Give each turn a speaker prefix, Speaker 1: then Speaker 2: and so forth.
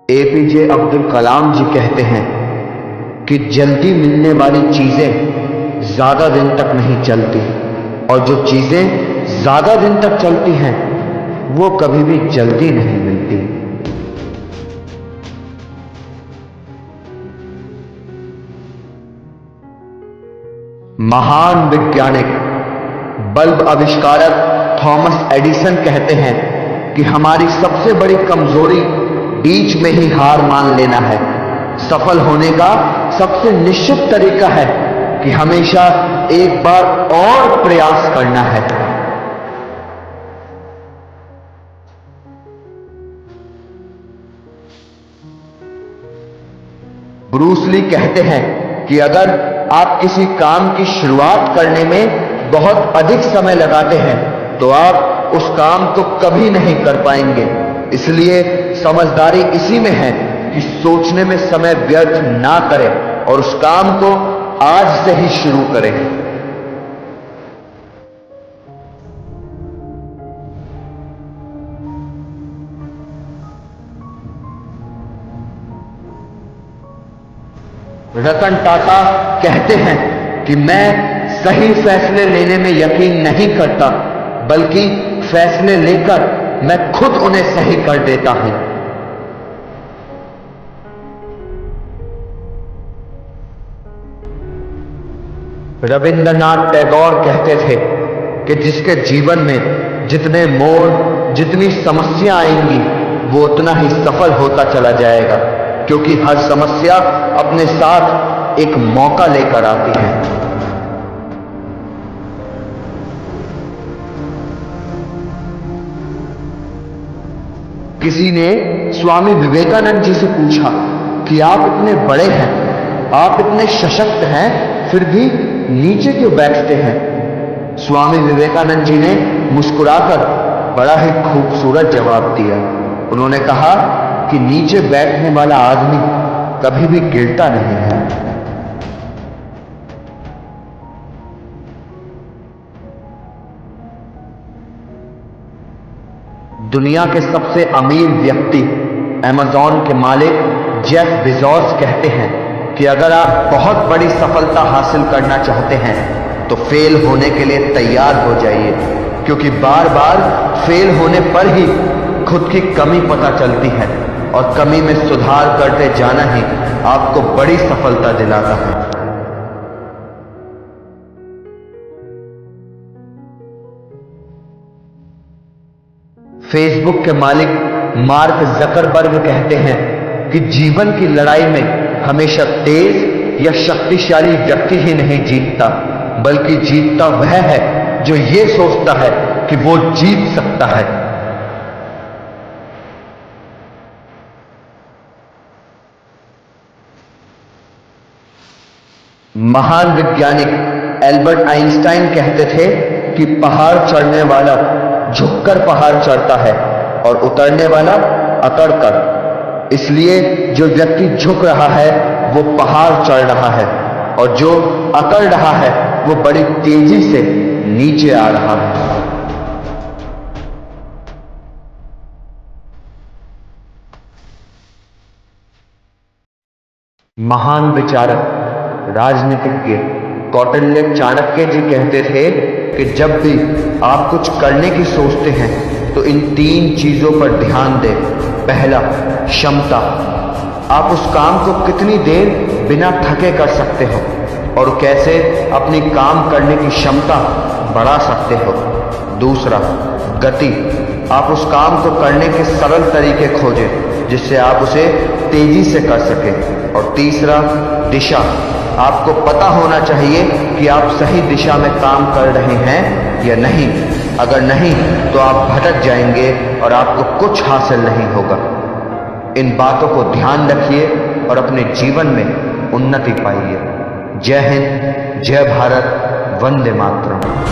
Speaker 1: APJ Abdul Kalam जी कहते हैं कि जल्दी मिलने वाली चीजें ज्यादा दिन तक नहीं चलती और जो चीजें ज्यादा दिन तक चलती हैं वो कभी भी जल्दी नहीं मिलती। महान वैज्ञानिक बल्ब आविष्कारक थॉमस एडिसन कहते हैं कि हमारी सबसे बड़ी कमजोरी बीच में ही हार मान लेना है। सफल होने का सबसे निश्चित तरीका है कि हमेशा एक बार और प्रयास करना है। ब्रूस ली कहते हैं कि अगर आप किसी काम की शुरुआत करने में बहुत अधिक समय लगाते हैं तो आप उस काम को कभी नहीं कर पाएंगे। इसलिए समझदारी इसी में है कि सोचने में समय व्यर्थ ना करें और उस काम को आज से ही शुरू करें। रतन टाटा कहते हैं कि मैं सही फैसले लेने में यकीन नहीं करता, बल्कि फैसले लेकर मैं खुद उन्हें सही कर देता हूं। रविंद्रनाथ टैगोर कहते थे कि जिसके जीवन में जितने मोड़, जितनी समस्या आएंगी वो उतना ही सफल होता चला जाएगा, क्योंकि हर समस्या अपने साथ एक मौका लेकर आती है। किसी ने स्वामी विवेकानंद जी से पूछा कि आप इतने बड़े हैं, आप इतने सशक्त हैं, फिर भी नीचे क्यों बैठते हैं? स्वामी विवेकानंद जी ने मुस्कुराकर बड़ा ही खूबसूरत जवाब दिया। उन्होंने कहा कि नीचे बैठने वाला आदमी कभी भी गिरता नहीं है। दुनिया के सबसे अमीर व्यक्ति अमेज़न के मालिक जेफ बेजोस कहते हैं कि अगर आप बहुत बड़ी सफलता हासिल करना चाहते हैं तो फेल होने के लिए तैयार हो जाइए, क्योंकि बार बार फेल होने पर ही खुद की कमी पता चलती है और कमी में सुधार करते जाना ही आपको बड़ी सफलता दिलाता है। फेसबुक के मालिक मार्क जकरबर्ग कहते हैं कि जीवन की लड़ाई में हमेशा तेज या शक्तिशाली व्यक्ति ही नहीं जीतता, बल्कि जीतता वह है जो ये सोचता है कि वो जीत सकता है। महान वैज्ञानिक एल्बर्ट आइंस्टाइन कहते थे कि पहाड़ चढ़ने वाला झुककर पहाड़ चढ़ता है और उतरने वाला अकड़कर। इसलिए जो व्यक्ति झुक रहा है वो पहाड़ चढ़ रहा है और जो अकड़ रहा है वो बड़ी तेजी से नीचे आ रहा है। महान विचारक राजनीतिज्ञ कौटिल्य चाणक्य जी कहते थे कि जब भी आप कुछ करने की सोचते हैं तो इन 3 चीजों पर ध्यान दें। पहला, क्षमता, आप उस काम को कितनी देर बिना थके कर सकते हो और कैसे अपनी काम करने की क्षमता बढ़ा सकते हो। दूसरा, गति, आप उस काम को करने के सरल तरीके खोजें जिससे आप उसे तेजी से कर सकें। और तीसरा, दिशा, आपको पता होना चाहिए कि आप सही दिशा में काम कर रहे हैं या नहीं। अगर नहीं तो आप भटक जाएंगे और आपको कुछ हासिल नहीं होगा। इन बातों को ध्यान रखिए और अपने जीवन में उन्नति पाइए। जय हिंद, जय भारत, वंदे मातरम।